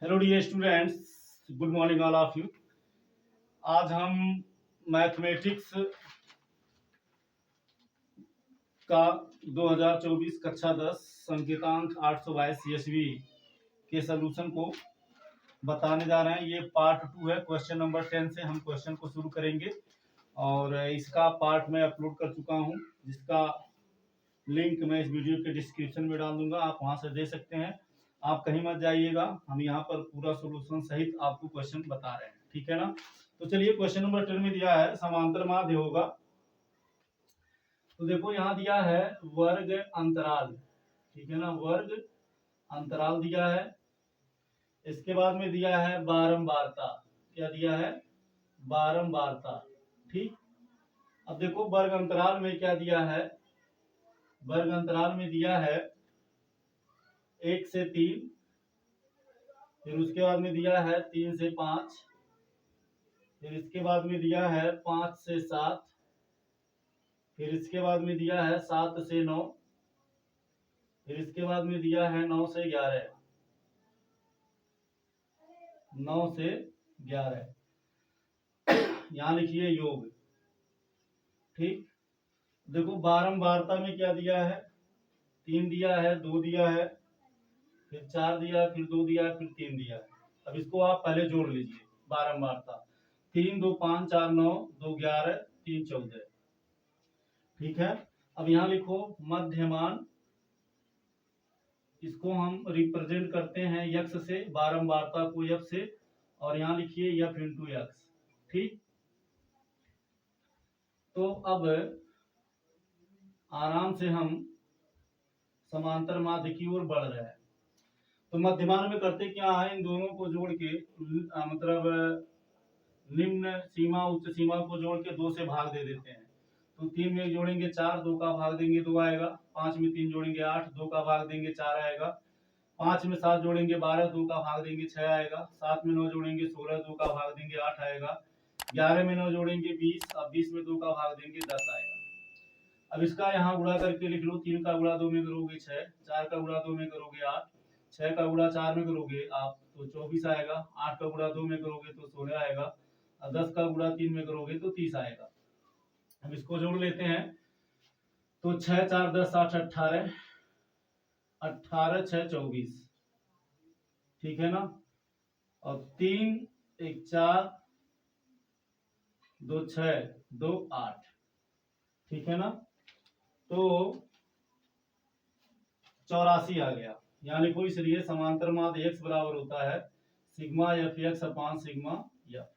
Hello dear students, good morning all of you. आज हम mathematics का 2024 कक्षा 10 संकेतांक 822 सीएसवी के सलूशन को बताने जा रहे हैं। ये पार्ट 2 है। क्वेश्चन नंबर 10 से हम क्वेश्चन को शुरू करेंगे और इसका पार्ट मैं अपलोड कर चुका हूँ, जिसका लिंक मैं इस वीडियो के डिस्क्रिप्शन में डाल दूंगा। आप वहां से दे सकते हैं। आप कहीं मत जाइएगा, हम यहाँ पर पूरा सोल्यूशन सहित आपको क्वेश्चन बता रहे हैं, ठीक है ना। तो चलिए, क्वेश्चन नंबर 10 में दिया है समांतर माध्य होगा। तो देखो यहाँ दिया है वर्ग अंतराल, ठीक है ना, वर्ग अंतराल दिया है। इसके बाद में दिया है बारंबारता। क्या दिया है? बारंबारता। ठीक। अब देखो वर्ग अंतराल में क्या दिया है। वर्ग अंतराल में दिया है 1 से 3, फिर उसके बाद में दिया है 3 से 5, फिर इसके बाद में दिया है 5 से 7, फिर इसके बाद में दिया है 7 से 9, फिर इसके बाद में दिया है 9 से 11, 9 से 11। यहाँ लिखिए योग। ठीक। देखो बारंबारता में क्या दिया है, 3 दिया है, 2 दिया है, फिर 4 दिया, फिर 2 दिया, फिर 3 दिया है। अब इसको आप पहले जोड़ लीजिए। बारंबारता 3 2 5 4 9 2 11 3 14। ठीक है। अब यहाँ लिखो मध्यमान। इसको हम रिप्रेजेंट करते हैं यक्स से, बारंबारता को यक्स से, और यहाँ लिखिए यफ इंटू यक्स। ठीक। तो अब आराम से हम समांतर माध्य की ओर बढ़ रहे हैं। तो मध्यमान में करते क्या है, इन दोनों को जोड़ के मतलब निम्न सीमा उच्च सीमा को जोड़ के 2 से भाग दे देते हैं। तो 3 में जोड़ेंगे 4, 2 का भाग देंगे 2 आएगा। 5 में 3 जोड़ेंगे 8, 2 का भाग देंगे 4 आएगा। 5 में 7 जोड़ेंगे 12, 2 का भाग देंगे 6 आएगा। 7 में 9 जोड़ेंगे 16, 2 का भाग देंगे 8 आएगा। 11 में 9 जोड़ेंगे 20, अब 20 में 2 का भाग देंगे 10 आएगा। अब इसका यहाँ गुणा करके लिख लो। 3 का गुणा 2 में करोगे 6, 4 का गुणा 2 में करोगे 8, 6 का गुणा 4 में करोगे आप तो 24 आएगा। 8 का गुणा 2 में करोगे तो 16 आएगा, और 10 का गुणा 3 में करोगे तो 30 आएगा। अब इसको जोड़ लेते हैं। तो 6 4 10 8 18, 18 6 24, ठीक है ना। और 3 1 4 2 6 2 8, ठीक है ना। तो 84 आ गया। यहाँ लिखो, इसलिए समांतर माध्य एक्स बराबर होता है सिग्मा एफ एक्स अपान सिग्मा एफ।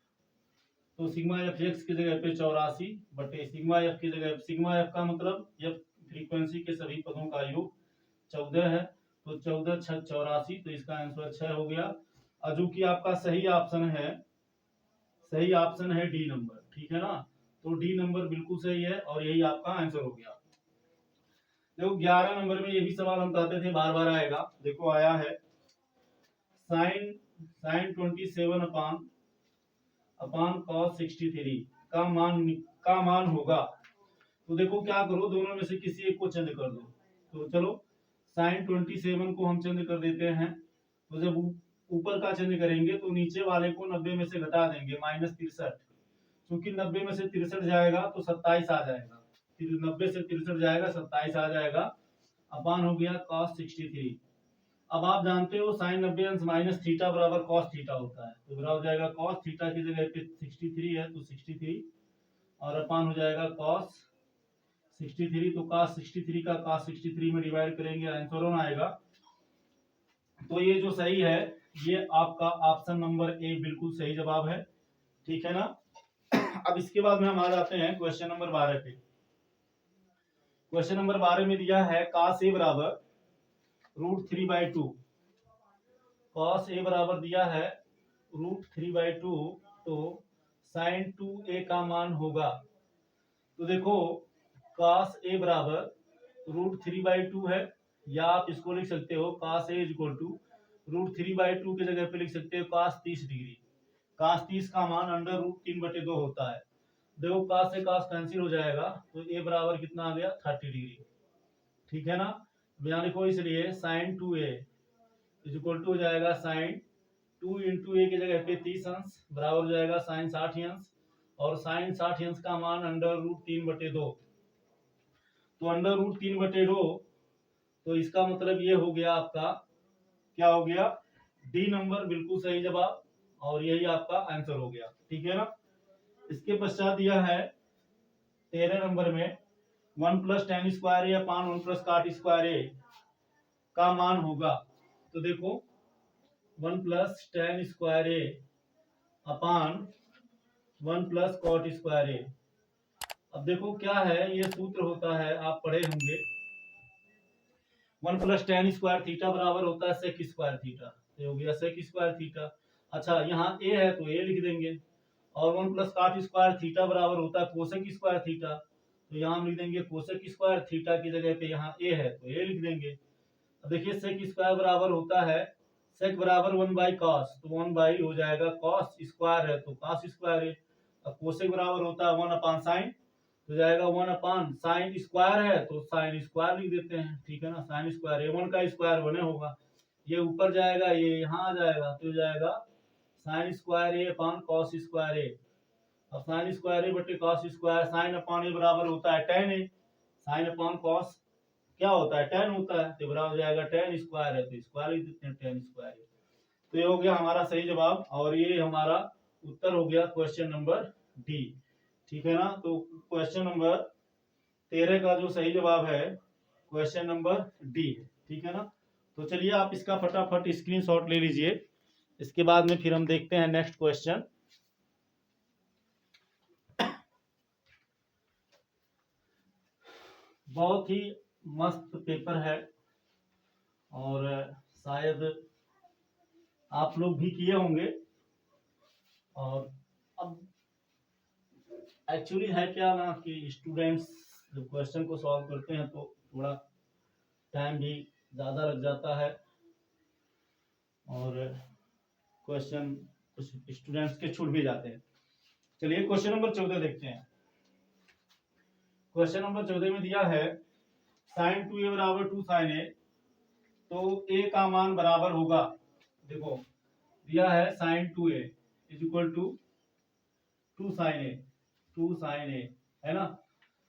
तो सिग्मा एफ एक्स की जगह पे 84 बटे सिग्मा एफ की जगह, सिग्मा एफ का मतलब एफ फ्रीक्वेंसी के सभी पदों का योग 14 है। तो 14 6 84, तो इसका आंसर 6 हो गया। और जो कि आपका सही ऑप्शन है, सही ऑप्शन है डी नंबर, ठीक है ना। तो डी नंबर बिल्कुल सही है और यही आपका आंसर हो गया। देखो 11 नंबर में ये भी सवाल हम कहते थे बार बार आएगा। देखो आया है साइन साइन 27 अपान अपान कॉस 63 का मान होगा। तो देखो क्या करो, दोनों में से किसी एक को चेंज कर दो। तो चलो साइन 27 को हम चेंज कर देते हैं। तो जब ऊपर का चेंज करेंगे तो नीचे वाले को 90 में से घटा देंगे, -63। क्योंकि 90 में से 63 जाएगा तो 27 आ जाएगा। 90 से 63 जाएगा 27 आ जाएगा। अपान हो गया cos 63। अब आप जानते हो साइन 90 अंश माइनस थीटा बराबर cos थीटा होता है। तो बराबर हो जाएगा cos थीटा की जगह पे 63 है तो 63, और अपान हो जाएगा cos 63। तो cos 63 का cos 63 में डिवाइड करेंगे, आंसर वन आएगा। तो ये जो सही है, ये आपका ऑप्शन नंबर ए बिल्कुल सही जवाब है, ठीक है ना। अब इसके बाद में हम आ जाते हैं क्वेश्चन नंबर 12 पे। क्वेश्चन नंबर 12 में दिया है cos a बराबर √3/2। cos a बराबर दिया है √3/2, तो sin 2a का मान होगा। तो देखो cos a बराबर √3/2 है, या आप इसको लिख सकते हो cos a इक्वल टू √3/2 की जगह पे लिख सकते हो cos 30 डिग्री। cos 30 का मान √3/2 होता है। देखो cos से cos कैंसिल हो जाएगा, तो a बराबर कितना आ गया 30 डिग्री, ठीक है ना। यहाँ लिखो, इसलिए sin 2a इक्वल टू हो जाएगा sin 2 इंटू ए की जगह पे 30 अंश बराबर हो जाएगा साइन 60 अंश, और साइन 60 अंश का मान √3/2। तो √3/2, तो इसका मतलब ये हो गया आपका, क्या हो गया, डी नंबर बिल्कुल सही जवाब, और यही आपका आंसर हो गया। ठीक है ना। इसके पश्चात यह है 13 नंबर में 1 + tan स्क्वायर ए अपान 1 + cot स्क्वायर ए का मान होगा। तो देखो 1 + tan स्क्वायर ए अपान 1 + cot स्क्वायर ए। अब देखो क्या है, ये सूत्र होता है, आप पढ़े होंगे, 1 + tan स्क्वायर थीटा बराबर होता है sec स्क्वायर थीटा, तो हो गया sec स्क्वायर थीटा। अच्छा यहाँ ए है तो ए लिख देंगे, और 1 + cot स्क्वायर थीटा बराबर होता है कोसेक स्क्वायर थीटा, तो यहाँ हम लिख देंगे कोसेक स्क्वायर थीटा की जगह पे यहाँ ए है तो ए लिख देंगे। अब देखिए sec स्क्वायर बराबर होता है, sec बराबर 1/cos, तो 1 हो जाएगा cos स्क्वायर है तो cos स्क्वायर है। अब कोसेक बराबर होता है 1/sin, तो जाएगा 1/sin स्क्वायर है तो sin स्क्वायर लिख देते हैं। ठीक है ना, sin स्क्वायर ए 1 का स्क्वायर 1 होगा, ये ऊपर जाएगा ये यहाँ आ जाएगा, तो जाएगा sin स्क्वायर ए अपान cos स्क्वायर ए। अब sin स्क्वायर ए बटे cos स्क्वायर, sin अपान ए बराबर होता है tan ए, sin अपान cos क्या होता है, tan होता है, तो बराबर हो जाएगा tan स्क्वायर है तो स्क्वायर लिख देते हैं tan स्क्वायर है। तो ये हो गया हमारा सही जवाब, और ये हमारा उत्तर हो गया क्वेश्चन नंबर डी। ठीक है ना। तो क्वेश्चन नंबर 13 का जो सही जवाब है क्वेश्चन नंबर डी है। ठीक है ना। तो चलिए आप इसका फटाफट स्क्रीनशॉट ले लीजिए, इसके बाद में फिर हम देखते हैं नेक्स्ट क्वेश्चन। बहुत ही मस्त पेपर है, और शायद आप लोग भी किए होंगे। और अब एक्चुअली है क्या ना कि स्टूडेंट्स जब क्वेश्चन को सॉल्व करते हैं तो थोड़ा टाइम भी ज़्यादा लग जाता है, और क्वेश्चन कुछ स्टूडेंट्स के छूट भी जाते हैं। चलिए क्वेश्चन नंबर 14 देखते हैं। क्वेश्चन नंबर 14 में दिया है sin 2a बराबर 2 sin a, तो a का मान बराबर होगा, देखो दिया है sin 2a equal to 2 sin a, 2 sin a है ना।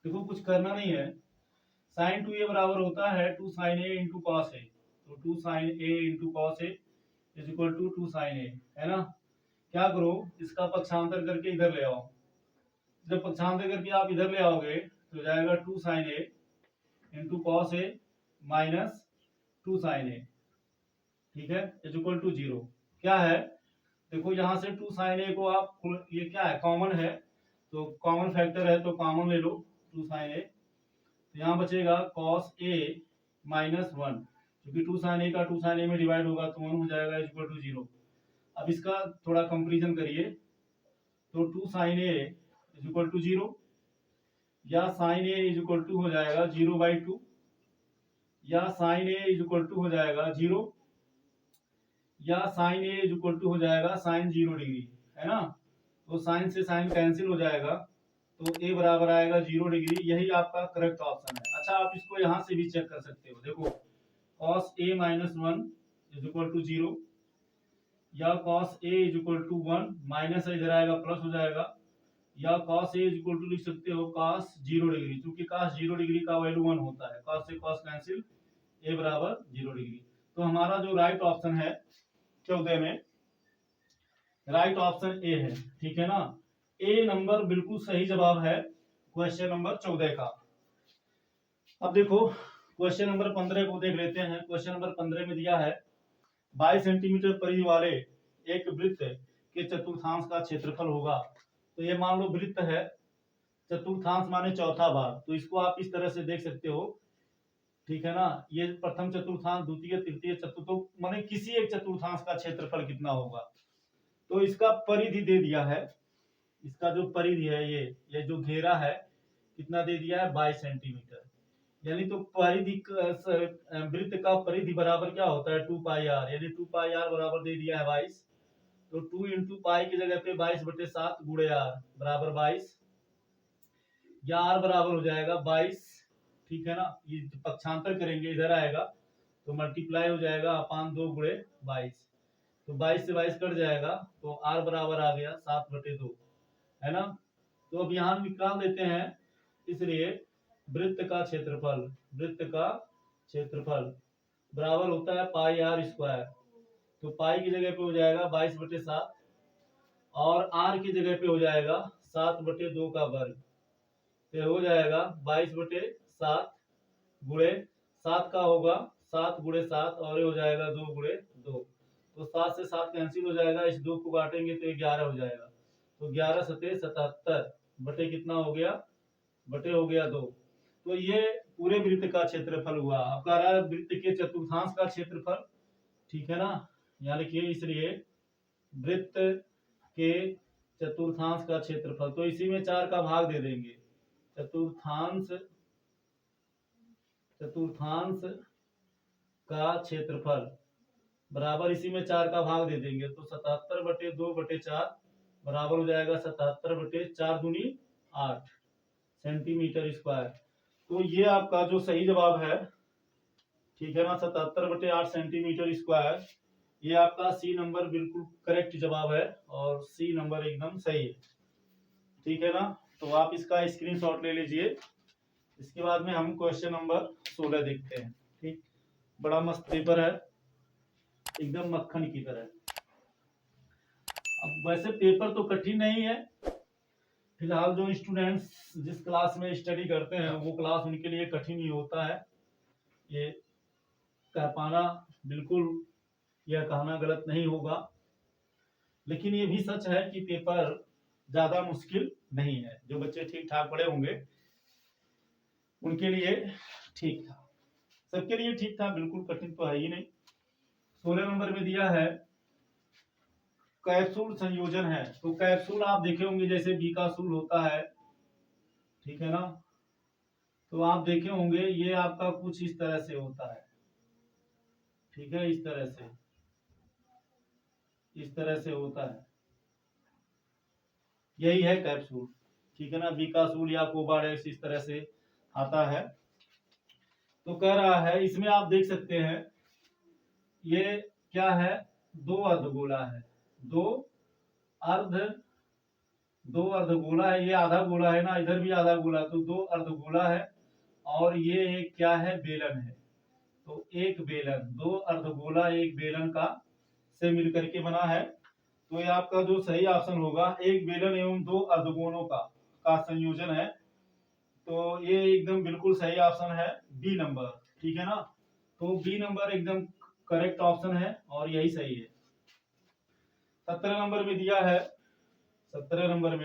देखो कुछ करना नहीं है, sin 2a बराबर होता है 2 sin a into cos a, तो 2 sin a into cos a equal to 2 sin a है ना। क्या करो, इसका पक्षांतर करके इधर ले आओ, जब पक्षांतर करके आप इधर ले आओगे तो जाएगा 2 sin a into cos A minus 2 sin a, ठीक है, इक्वल टू 0। क्या है, देखो यहाँ से 2 sin a को आप, ये क्या है कॉमन है, तो कॉमन फैक्टर है तो कॉमन ले लो 2 sin a, तो यहाँ बचेगा cos a माइनस 1, क्योंकि 2 sin a का 2 sin a में डिवाइड होगा तो 1 हो जाएगा इक्वल टू 0। अब इसका थोड़ा कंपेरिजन करिए, तो 2 sin a इक्वल टू 0, या sin a इक्वल टू हो जाएगा 0/2, या sin a इक्वल टू हो जाएगा 0, या sin a इक्वल टू हो जाएगा sin 0 डिग्री, है ना। तो sin से sin कैंसिल हो जाएगा, तो a बराबर आएगा 0 डिग्री, यही आपका करेक्ट ऑप्शन है। अच्छा आप इसको यहाँ से भी चेक कर सकते हो, देखो cos a minus 1 equal to 0, या cos a equal to 1 minus इधर आएगा प्लस हो जाएगा, या cos a इक्वल टू लिख सकते हो cos 0 डिग्री, क्योंकि cos 0 डिग्री का वैल्यू 1 होता है, cos से cos कैंसिल, a बराबर 0 डिग्री। तो हमारा जो राइट ऑप्शन है 14 में, राइट ऑप्शन ए है। ठीक है ना, ए नंबर बिल्कुल सही जवाब है क्वेश्चन नंबर 14 का। अब देखो क्वेश्चन नंबर 15 को देख लेते हैं। क्वेश्चन नंबर 15 में दिया है 22 सेंटीमीटर परिधि वाले एक वृत्त के चतुर्थांश का क्षेत्रफल होगा। तो ये मान लो वृत्त है, चतुर्थांश माने चौथा भाग, तो इसको आप इस तरह से देख सकते हो। ठीक है ना, ये प्रथम चतुर्थांश, द्वितीय, तृतीय, चतुर्थ, माने किसी एक चतुर्थांश का क्षेत्रफल कितना होगा। तो इसका परिधि दे दिया है, इसका जो परिधि है ये जो घेरा है कितना दे दिया है 22 सेंटीमीटर, यानी तो परिधि वृत्त का परिधि बराबर क्या होता है 2πr, यानी 2πr बराबर दे दिया है 22, तो 2 इंटू पाई की जगह पे 22/7 गुणे r बराबर 22, या r बराबर हो जाएगा 22। ठीक है ना, ये पक्षांतर करेंगे इधर आएगा तो मल्टीप्लाई हो जाएगा अपान 2 गुणे 22, तो 22 से 22 कट जाएगा, तो r बराबर आ गया 7/2, है ना। तो अब यहाँ निकाल देते हैं, इसलिए वृत्त का क्षेत्रफल, वृत्त का क्षेत्रफल बराबर होता है पाई आर स्क्वायर। तो पाई की जगह पे हो जाएगा 22/7 और आर की जगह पे हो जाएगा 7/2 का वर्ग। तो हो जाएगा 22/7 गुणे 7 का होगा 7 गुणे 7 और ये हो जाएगा 2 गुणे 2। तो 7 से 7 कैंसिल हो जाएगा, इस 2 को काटेंगे तो 11 हो जाएगा। तो 11 सते 77 बटे कितना हो गया, बटे हो गया 2। तो ये पूरे वृत्त का क्षेत्रफल हुआ। अब कह रहा है वृत्त के चतुर्थांश का क्षेत्रफल, ठीक है ना। यहाँ लिखिए, इसलिए वृत्त के चतुर्थांश का क्षेत्रफल, तो इसी में 4 का भाग दे देंगे। चतुर्थांश का क्षेत्रफल बराबर इसी में 4 का भाग दे देंगे, तो 77/2/4 बराबर हो जाएगा 77/4 दूनी 8 सेंटीमीटर स्क्वायर। तो ये आपका जो सही जवाब है, ठीक है ना, 77/8 सेंटीमीटर स्क्वायर, ये आपका सी नंबर बिल्कुल करेक्ट जवाब है और सी नंबर एकदम सही है, ठीक है ना। तो आप इसका स्क्रीनशॉट ले लीजिए। इसके बाद में हम क्वेश्चन नंबर 16 देखते हैं। ठीक, बड़ा मस्त पेपर है, एकदम मक्खन की तरह। अब वैसे पेपर तो कठिन नहीं है, फिलहाल जो स्टूडेंट्स जिस क्लास में स्टडी करते हैं वो क्लास उनके लिए कठिन ही होता है, ये कह पाना बिल्कुल, यह कहना गलत नहीं होगा। लेकिन ये भी सच है कि पेपर ज्यादा मुश्किल नहीं है। जो बच्चे ठीक ठाक पढ़े होंगे उनके लिए ठीक था, सबके लिए ठीक था, बिल्कुल कठिन तो है ही नहीं। 16 नंबर में दिया है कैप्सूल संयोजन है। तो कैप्सूल आप देखे होंगे जैसे बीकासूल होता है, ठीक है ना। तो आप देखे होंगे ये आपका कुछ इस तरह से होता है, ठीक है, इस तरह से होता है, यही है कैप्सूल, ठीक है ना। बीकासूल या कोबाडेक्स इस तरह से आता है। तो कह रहा है इसमें आप देख सकते हैं ये क्या है, दो अर्धगोला है, दो अर्धगोला है, ये आधा गोला है ना, इधर भी आधा गोला, तो दो अर्धगोला है और ये एक क्या है, बेलन है। तो एक बेलन, दो अर्धगोला एक बेलन का से मिलकर के बना है। तो ये आपका जो सही ऑप्शन होगा, एक बेलन एवं दो अर्धगोलों का संयोजन है। तो ये एकदम बिल्कुल सही ऑप्शन है बी नंबर, ठीक है ना। तो बी नंबर एकदम करेक्ट ऑप्शन है और यही सही है। 17 नंबर में दिया है, 17 नंबर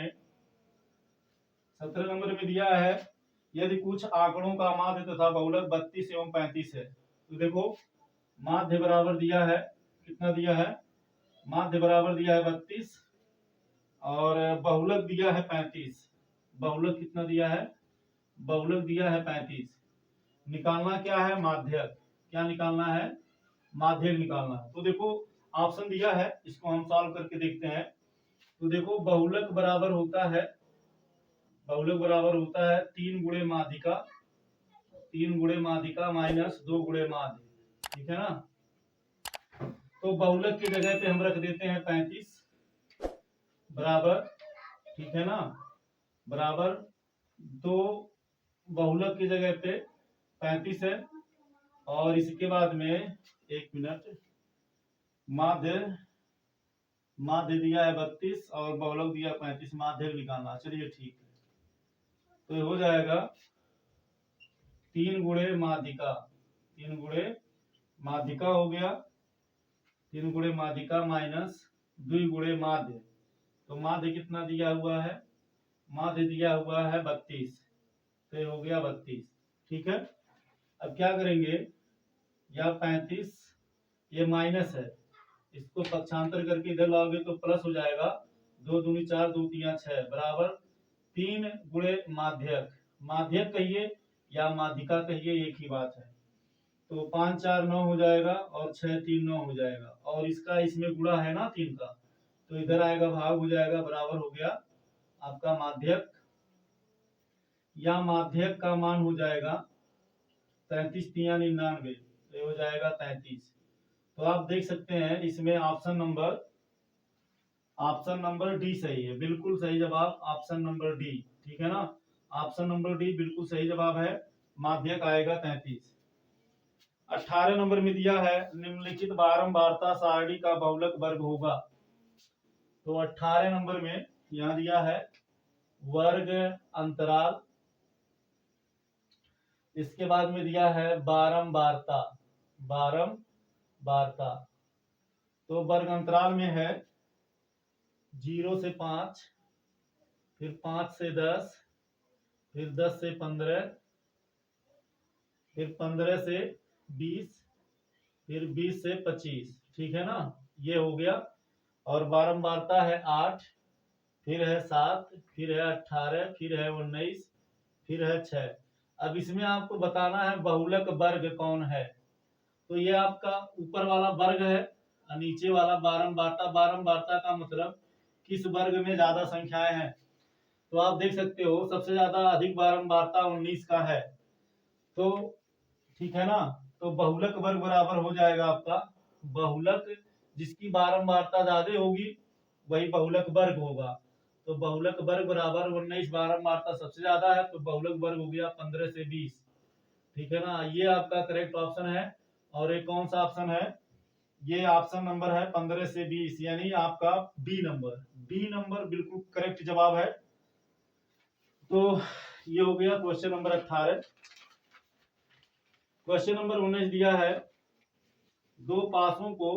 में दिया है यदि कुछ आंकड़ों का माध्य तथा बहुलक 32 एवं 35 है। तो देखो माध्य बराबर दिया है, कितना दिया है, माध्य बराबर दिया है 32 और बहुलक दिया है 35। बहुलक कितना दिया है, बहुलक दिया है 35। निकालना क्या है, माध्यक। क्या निकालना है, माध्यक निकालना है। तो देखो ऑप्शन दिया है, इसको हम सॉल्व करके देखते हैं। तो देखो बहुलक बराबर होता है 3 गुणे माध्यिका, 3 गुणे माध्यिका माइनस 2 गुणे माध्य, ठीक है ना। तो बहुलक की जगह पे हम रख देते हैं 35 बराबर, ठीक है ना, बराबर 2, बहुलक की जगह पे 35 है और इसके बाद में 1 मिनट, माध्य दिया है 32 और बहुलक दिया 35, माध्य निकालना। चलिए ठीक है, तो ये हो जाएगा 3 गुणे माध्यिका, 3 गुणे माध्यिका हो गया, 3 गुणे माध्यिका माइनस 2 गुणे माध्य। तो माध्य कितना दिया हुआ है, माध्य दिया हुआ है 32, तो ये हो गया 32, ठीक है। अब क्या करेंगे, या 35 ये माइनस है, इसको पक्षांतर करके इधर लाओगे तो प्लस हो जाएगा, 2 दूनी 4, 2 तिया 6 बराबर 3 गुणे माध्यक, माध्यक कहिए या माध्यिका कहिए एक ही बात है। तो 5 4 9 हो जाएगा और 6 3 9 हो जाएगा और इसका इसमें गुणा है ना 3 का, तो इधर आएगा भाग हो जाएगा, बराबर हो गया आपका माध्यक, या माध्यक का मान हो जाएगा 33 तिया 99, तो हो जाएगा 33। तो आप देख सकते हैं इसमें ऑप्शन नंबर डी सही है, बिल्कुल सही जवाब ऑप्शन नंबर डी। ठीक है ना, ऑप्शन नंबर डी बिल्कुल सही जवाब है। माध्यक आएगा 33। 18 नंबर में दिया है निम्नलिखित बारंबारता सारणी का बहुलक वर्ग होगा। तो 18 नंबर में यहां दिया है वर्ग अंतराल, इसके बाद में दिया है बारंबारता। तो वर्ग अंतराल में है 0 से 5, फिर 5 से 10, फिर 10 से 15, फिर 15 से 20, फिर 20 से 25। ठीक है ना, ये हो गया। और बारंबारता है 8, फिर है 7, फिर है 18, फिर है 19, फिर है 6। अब इसमें आपको बताना है बहुलक वर्ग कौन है। तो ये आपका ऊपर वाला वर्ग है और नीचे वाला बारंबारता। बारंबारता का मतलब किस वर्ग में ज्यादा संख्याएं हैं। तो आप देख सकते हो सबसे ज्यादा अधिक बारंबारता 19 का है। तो ठीक है ना, तो बहुलक वर्ग बराबर हो जाएगा आपका बहुलक, जिसकी बारंबारता ज्यादा होगी वही बहुलक वर्ग होगा। तो बहुलक वर्ग बराबर 19, बारंबारता सबसे ज्यादा है तो बहुलक वर्ग हो गया 15 से 20। ठीक है ना, ये आपका करेक्ट ऑप्शन है। और ये कौन सा ऑप्शन है, ये ऑप्शन नंबर है 15 से 20, यानी आपका बी नंबर बिल्कुल करेक्ट जवाब है। तो ये हो गया क्वेश्चन नंबर 18। क्वेश्चन नंबर 19 दिया है दो पासों को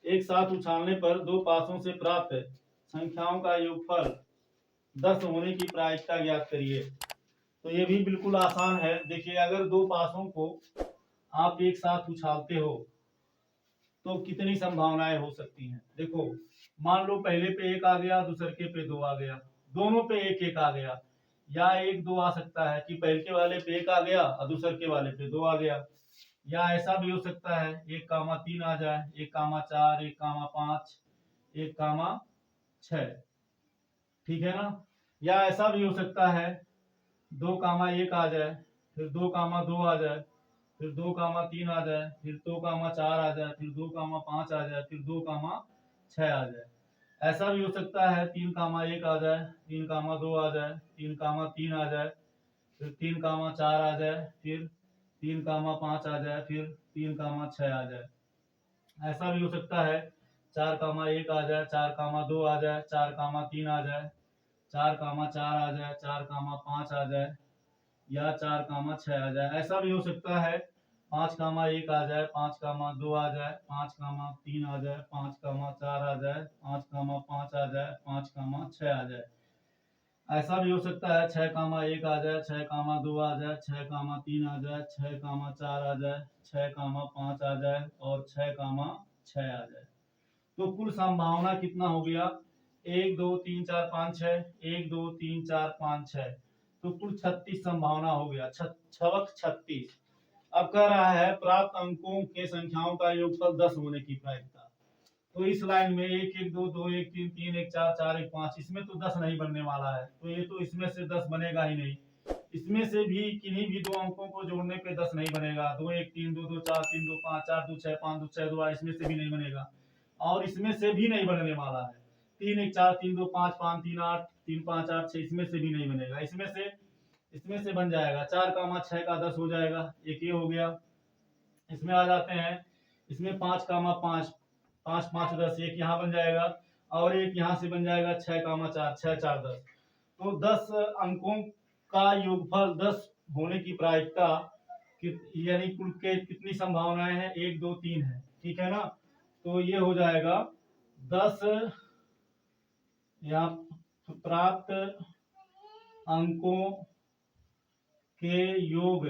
एक साथ उछालने पर दो पासों से प्राप्त संख्याओं का योगफल 10 होने की प्रायिकता ज्ञात करिए। तो ये भी बिल्कुल आसान है। देखिए, अगर दो पासों को आप एक साथ उछालते हो तो कितनी संभावनाएं हो सकती हैं। देखो, मान लो पहले पे एक आ गया, दूसरे के पे दो आ गया, दोनों पे एक एक आ गया, या एक दो आ सकता है कि पहले के वाले पे एक आ गया और दूसरे के वाले पे दो आ गया, या ऐसा भी हो सकता है 1,3 आ जाए, 1,4, 1,5, 1,6। ठीक है ना, या ऐसा भी हो सकता है 2,1 आ जाए, फिर 2,2 आ जाए, फिर 2,3 आ जाए, फिर 2,4 आ जाए, फिर 2,5 आ जाए, फिर 2,6 आ जाए। ऐसा भी हो सकता है 3,1 आ जाए, 3,2 आ जाए, 3,3 आ जाए, फिर 3,4 आ जाए, फिर 3,5 आ जाए, फिर 3,6 आ जाए। ऐसा भी हो सकता है 4,1 आ जाए, 4,2 आ जाए, 4,3 आ जाए, 4,4 आ जाए, 4,5 आ जाए, या 4,6 आ जाए। ऐसा भी हो सकता है 5,1 आ जाए, 5,2 आ जाए, 5,3 आ जाए, 5,4 आ जाए, 5,5 आ जाए, 5,6 आ जाए। ऐसा भी हो सकता है 6,1 आ जाए, 6,2 आ जाए, 6,3 आ जाए, 6,4 आ जाए, 6,5 आ जाए और 6,6 आ जाए। तो कुल संभावना कितना हो गया, 1 2 3 4 5 6, 1 2 3 4 5 6, तो कुल 36 संभावना हो गया, छवक 36। अब कह रहा है प्राप्त अंकों के संख्याओं का योगफल 10 होने की प्रायिकता। तो इस लाइन में 1 1 2 2 1 3 3 1 4 4 1 5, इसमें तो 10 नहीं बनने वाला है, तो ये तो इसमें से 10 बनेगा ही नहीं। इसमें से भी किन्हीं भी दो अंकों को जोड़ने पे 10 नहीं बनेगा। 2 1 3 2 2 4 3 2 5 4 2 6 5 2 6 2, इसमें से भी नहीं बनेगा। और इसमें से भी नहीं बनने वाला है 3 1 4 3 2 5 5 3 8 3 5 8 6, इसमें से भी नहीं बनेगा। इसमें से बन जाएगा 4,6 का 10 हो जाएगा, एक ये हो गया। इसमें आ जाते हैं, इसमें 5,5 5 5 10, एक यहाँ बन जाएगा और एक यहाँ से बन जाएगा 6,4 6 4 10। तो 10 अंकों का योगफल 10 होने की प्रायिकता यानी कुल के कितनी संभावनाएं हैं, 1 2 3 है। ठीक है ना, तो ये हो जाएगा 10 यहाँ प्राप्त अंकों के योग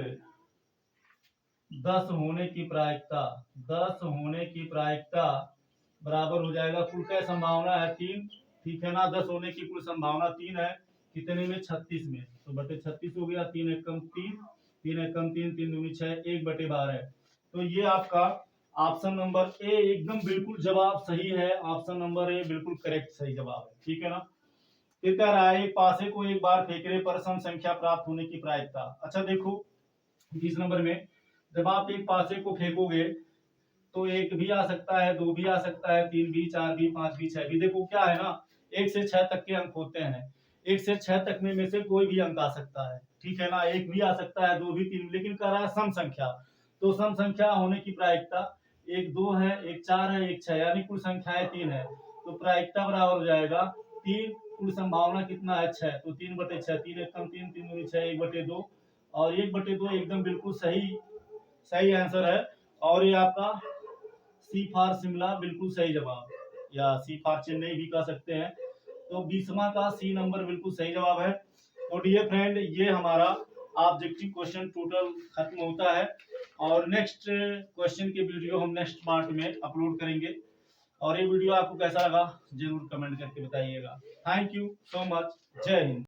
10 होने की प्रायिकता, 10 होने की प्रायिकता बराबर हो जाएगा कुल क्या संभावना है 3। ठीक है ना, 10 होने की कुल संभावना 3 है, कितने में 36 में, तो बटे 36 हो गया, 3 एकम 3, 3 एकम 3, 3 दूनी 6, 1/12। तो ये आपका ऑप्शन नंबर ए एकदम बिल्कुल जवाब सही है, ऑप्शन नंबर ए बिल्कुल करेक्ट सही जवाब है। ठीक है ना, फिर कह रहा है एक पासे को एक बार फेंकने पर सम संख्या प्राप्त होने की प्रायिकता। अच्छा देखो 20 नंबर में, जब आप एक पासे को फेंकोगे तो 1 भी आ सकता है, 2 भी आ सकता है, 3 भी, 4 भी, 5 भी, 6 भी। देखो क्या है ना, 1 से 6 तक के अंक होते हैं। 1 से 6 तक में से कोई भी अंक आ सकता है, ठीक है ना। 1 भी आ सकता है, 2 भी, 3, लेकिन कह रहा है सम संख्या। तो सम संख्या होने की प्रायिकता 1 2 है, 1 4 है, 1 6, यानी कुल संख्याएं 3 है। तो प्रायिकता बराबर हो जाएगा 3, कुल संभावना कितना है 6, तो 3/6, 3 एक कम 3, 3 दूनी 6, 1/2, और 1/2 एकदम बिल्कुल सही सही आंसर है। और ये आपका सी फॉर शिमला बिल्कुल सही जवाब, या सी फॉर चेन्नई भी कह सकते हैं। तो 20वां का सी नंबर बिल्कुल सही जवाब है। तो डियर फ्रेंड, ये हमारा ऑब्जेक्टिव क्वेश्चन टोटल खत्म होता है, और नेक्स्ट क्वेश्चन के वीडियो हम नेक्स्ट पार्ट में अपलोड करेंगे। और ये वीडियो आपको कैसा लगा जरूर कमेंट करके बताइएगा। Thank you so much. जय हिंद।